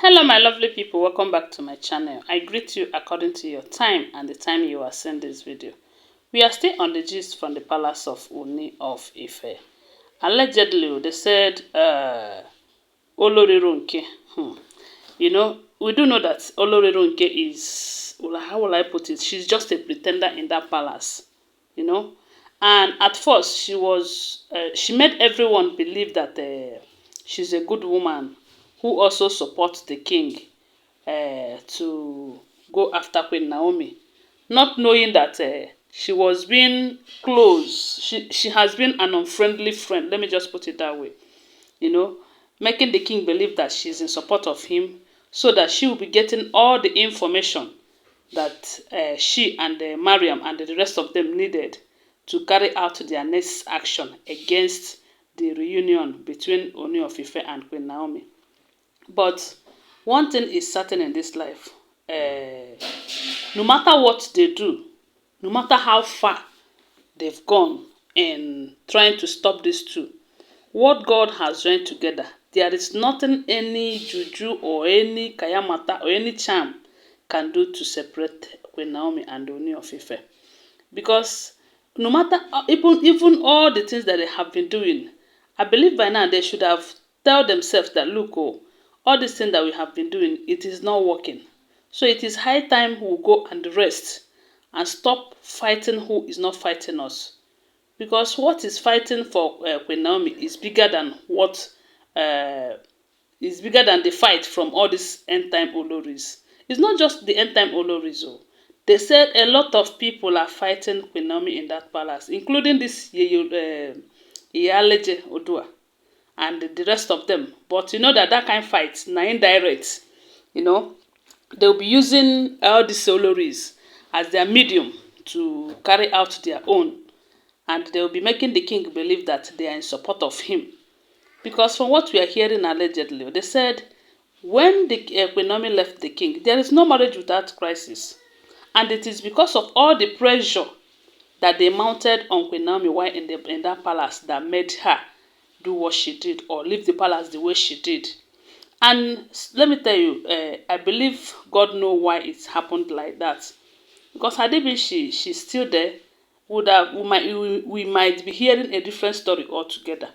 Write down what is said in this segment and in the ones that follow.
Hello my lovely people, welcome back to my channel. I greet you according to your time and the time you are seeing this video. We are still on the gist from the palace of Ooni of Ife. Allegedly, they said Olori Ronke. We do know that Olori Ronke is, how will I put it? She's just a pretender in that palace, you know. And at first, she made everyone believe that she's a good woman who also supports the king to go after Queen Naomi, not knowing that she was being close. She has been an unfriendly friend. Let me just put it that way. You know, making the king believe that she's in support of him, so that she will be getting all the information that she and Mariam and the rest of them needed to carry out their next action against the reunion between Ooni of Ife and Queen Naomi. But one thing is certain in this life, no matter what they do, no matter how far they've gone in trying to stop these two, what God has joined together, there is nothing any juju or any kayamata or any charm can do to separate Queen Naomi and Ooni of Ife. Because no matter, even all the things that they have been doing, I believe by now they should have tell themselves that, look, oh, all these things that we have been doing, it is not working. So it is high time we go and rest and stop fighting who is not fighting us. Because what is fighting for Queen Naomi is bigger than is bigger than the fight from all these end time Olories. It's not just the end time Olories. Oh. They said a lot of people are fighting Queen Naomi in that palace, including this Iyaleje Odua and the rest of them. But you know that kind of fight, na indirect, you know, they'll be using all these Olories as their medium to carry out their own. And they'll be making the king believe that they are in support of him. Because from what we are hearing allegedly, they said when the Queen Naomi left the king, there is no marriage without crisis. And it is because of all the pressure that they mounted on Queen Naomi while in that palace that made her do what she did or leave the palace the way she did. And let me tell you, I believe God knows why it happened like that. Because had it been she's still there, we might be hearing a different story altogether.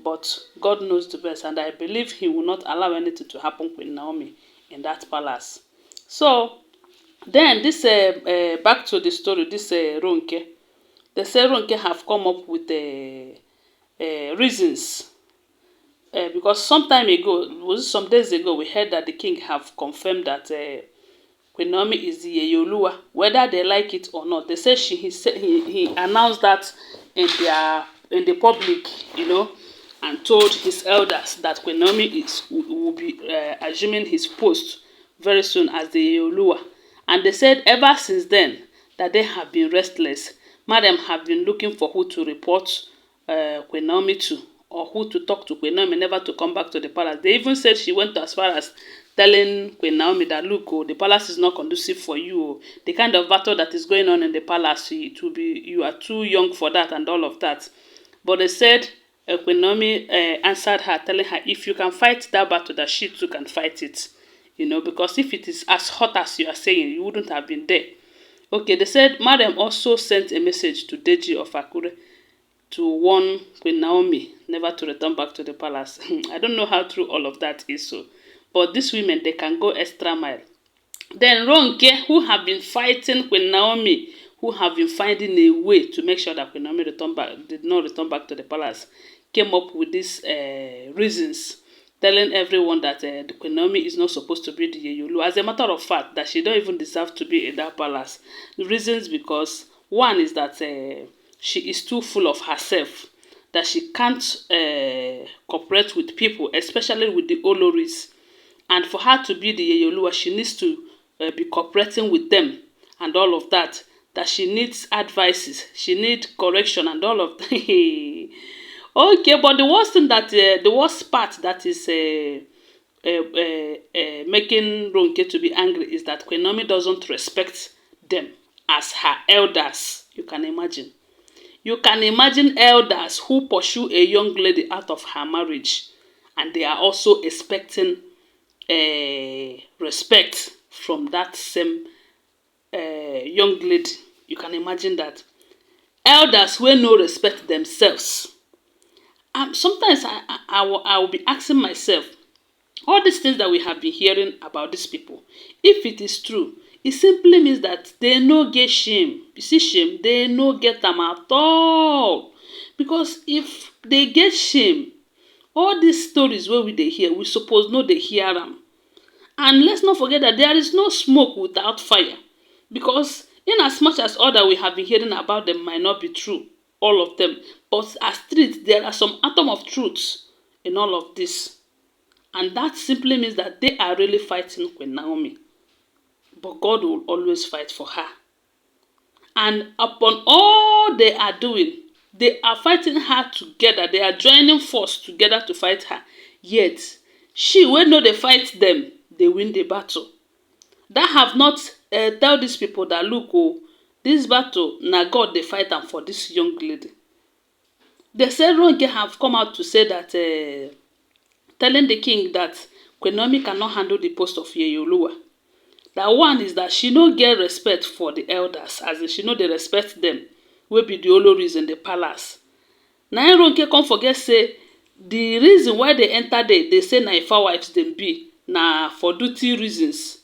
But God knows the best, and I believe He will not allow anything to happen with Naomi in that palace. So then this back to the story, this Ronke, they say Ronke have come up with reasons. Because some time ago, some days ago, we heard that the king have confirmed that Queen Naomi is the YEYEOLUWA, whether they like it or not. They say he announced that in the public, you know, and told his elders that Queen Naomi will be assuming his post very soon as the YEYEOLUWA. And they said ever since then that they have been restless. Madam have been looking for who to report Queen Naomi to, or who to talk to Queen Naomi never to come back to the palace. They even said she went as far as telling Queen Naomi that, look, oh, the palace is not conducive for you. Oh. The kind of battle that is going on in the palace, you are too young for that and all of that. But they said Queen Naomi answered her, telling her, if you can fight that battle, that she too can fight it. You know, because if it is as hot as you are saying, you wouldn't have been there. Okay, they said Madam also sent a message to Deji of Akure to warn Queen Naomi never to return back to the palace. I don't know how true all of that is so. But these women, they can go extra mile. Then Ronke, who have been fighting Queen Naomi, who have been finding a way to make sure that Queen Naomi did not return back to the palace, came up with these reasons, telling everyone that Queen Naomi is not supposed to be the YEYEOLUWA. As a matter of fact, that she don't even deserve to be in that palace. The reasons because one is that she is too full of herself, that she can't cooperate with people, especially with the Olories. And for her to be the YEYEOLUWA, she needs to be cooperating with them and all of that. That she needs advices, she needs correction and all of that. Okay, but the worst thing that the worst part that is making Ronke to be angry is that Queen Naomi doesn't respect them as her elders. You can imagine. You can imagine elders who pursue a young lady out of her marriage, and they are also expecting respect from that same young lady. You can imagine that. Elders wey no respect themselves. Sometimes I will be asking myself, all these things that we have been hearing about these people, if it is true, it simply means that they no get shame. You see shame, they no get am at all. Because if they get shame, all these stories wey we dey hear, we suppose no dey hear am. And let's not forget that there is no smoke without fire. Because in as much as all that we have been hearing about them might not be true, all of them, but as truth, there are some atom of truth in all of this. And that simply means that they are really fighting Queen Naomi. But God will always fight for her. And upon all they are doing, they are fighting her together. They are joining force together to fight her. Yet, she, when no they fight them, they win the battle. That have not tell these people that, look, oh, this battle, na God they fight am for this young lady. They said Ronke have come out to say that, telling the king that Queen Naomi cannot handle the post of YEYEOLUWA. That one is that she no get respect for the elders, as in she no dey respect them, wey be the Olories in the palace. Na Ronke come forget say the reason why they enter there, they say na Ifa wives dem be, na for duty reasons.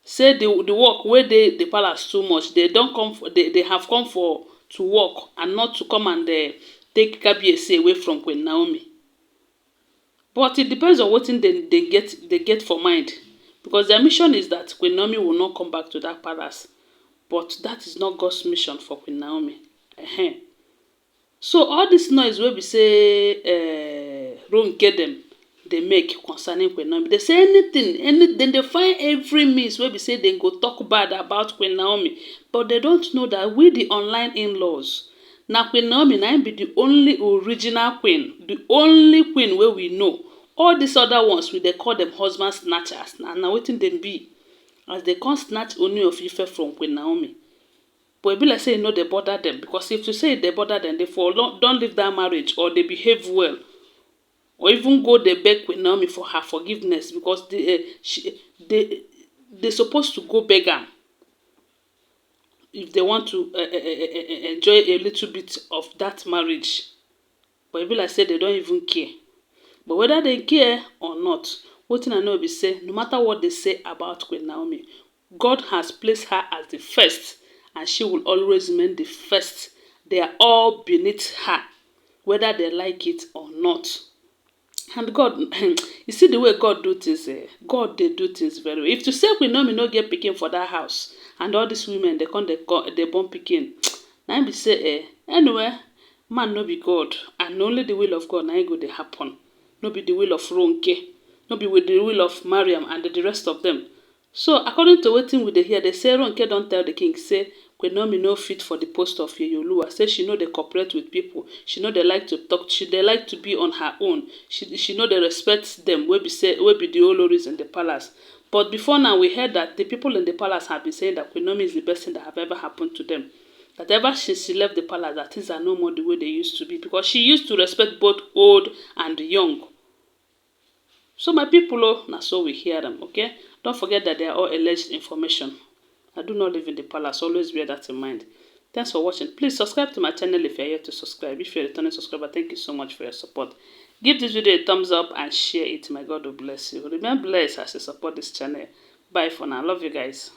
Say the work wey dey the palace too much. They don come for, they have come for to work and not to come and take Kabiyesi away from Queen Naomi. But it depends on wetin they get for mind. Because their mission is that Queen Naomi will not come back to that palace. But that is not God's mission for Queen Naomi. So all this noise wey be say Ronke them they make concerning Queen Naomi, they say anything, they find every means wey be say they go talk bad about Queen Naomi. But they don't know that we the online in-laws, na Queen Naomi na be the only original queen, the only queen wey we know. All these other ones, we they call them husband snatchers. Na wetin dem be, as they come snatch Ooni of Ife from Queen Naomi. But it be like say, you know, they bother them. Because if you say they bother them, they don't leave that marriage, or they behave well, or even go they beg Queen Naomi for her forgiveness, because they supposed to go beg am if they want to enjoy a little bit of that marriage. But it be like say they don't even care. But whether they care or not, wetin I know be say, no matter what they say about Queen Naomi, God has placed her as the first, and she will always remain the first. They are all beneath her, whether they like it or not. And God, you see the way God do things, God they do things very well. If to say Queen Naomi no get pikin for that house, and all these women they born pikin, na be say anyway, man no be God, and only the will of God na go dey happen. No be the will of Ronke, no be with the will of Mariam and the rest of them. So according to wetin we dey hear, they say Ronke don tell the king say Queen Naomi no fit for the post of YEYEOLUWA. Say she no dey cooperate with people, she no dey like to talk, she dey like to be on her own, she no dey respect them wey be the Olories in the palace. But before now, we heard that the people in the palace have been saying that Queen Naomi is the best thing that have ever happened to them. That ever since she left the palace, that things are no more the way they used to be, because she used to respect both old and young. So my people, oh, na so we hear them, okay? Don't forget that they are all alleged information. I do not live in the palace. Always bear that in mind. Thanks for watching. Please subscribe to my channel if you're here to subscribe. If you're a returning subscriber, thank you so much for your support. Give this video a thumbs up and share it. My God will bless you. Remain blessed as you support this channel. Bye for now. Love you guys.